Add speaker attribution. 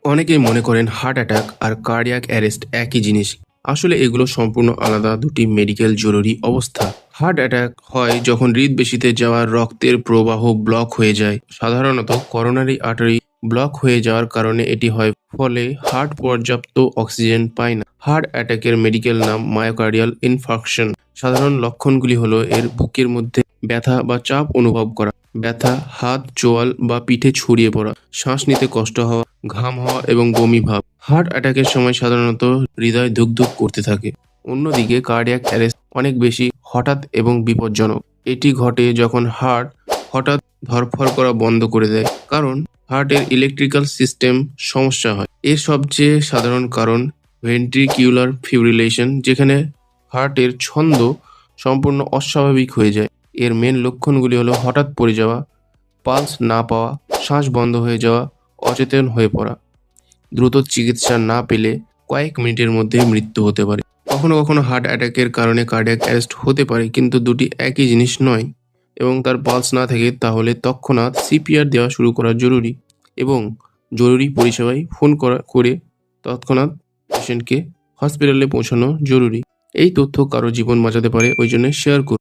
Speaker 1: অনেকেই মনে করেন হার্ট অ্যাটাক আর কার্ডিয়াক অ্যারেস্ট একই জিনিস। আসলে এগুলো সম্পূর্ণ আলাদা দুটি মেডিকেল জরুরি অবস্থা। হার্ট অ্যাটাক হয় যখন হৃদপেশিতে যাওয়া রক্তের প্রবাহ ব্লক হয়ে যায়। সাধারণত করোনারি আর্টারি ব্লক হয়ে যাওয়ার কারণে এটি হয়, ফলে হার্ট পর্যাপ্ত অক্সিজেন পায় না। হার্ট অ্যাটাকের মেডিকেল নাম মায়োকার্ডিয়াল ইনফার্কশন। সাধারণ লক্ষণগুলি হলো এর বুকের মধ্যে ব্যথা বা চাপ অনুভব করা, ব্যথা হাত, চোয়াল বা পিঠে ছড়িয়ে পড়া, শ্বাস নিতে কষ্ট হওয়া, ঘাম হওয়া এবং বমি ভাব। হার্ট অ্যাটাকের সময় সাধারণত হৃদয় ধুকধুক করতে থাকে। অন্যদিকে কার্ডিয়াক অ্যারেস্ট অনেক বেশি হঠাৎ এবং বিপজ্জনক। এটি ঘটে যখন হার্ট হঠাৎ ধড়ফড় করা বন্ধ করে দেয়, কারণ হার্টের ইলেকট্রিক্যাল সিস্টেম সমস্যা হয়। এর সবচেয়ে সাধারণ কারণ ভেন্ট্রিকিউলার ফিব্রিলেশন, যেখানে হার্টের ছন্দ সম্পূর্ণ অস্বাভাবিক হয়ে যায়। এর মেন লক্ষণগুলি হলো হঠাৎ পড়ে যাওয়া, পালস না পাওয়া, শ্বাস বন্ধ হয়ে যাওয়া, অচেতন হয়ে পড়া। দ্রুত চিকিৎসা না পেলে কয়েক মিনিটের মধ্যে মৃত্যু হতে পারে। কখনো কখনো হার্ট অ্যাটাকের কারণে কার্ডিয়াক অ্যারেস্ট হতে পারে, কিন্তু দুটি একই জিনিস নয়। এবং তার পালস না থাকে তাহলে তৎক্ষণাৎ সিপিআর দেওয়া শুরু করা জরুরি, এবং জরুরি পরিষেবায় ফোন করে তৎক্ষণাৎ পেশেন্টকে হসপিটালে পৌঁছানো জরুরি। এই তথ্য কারো জীবন বাঁচাতে পারে, ওই জন্য শেয়ার করুন।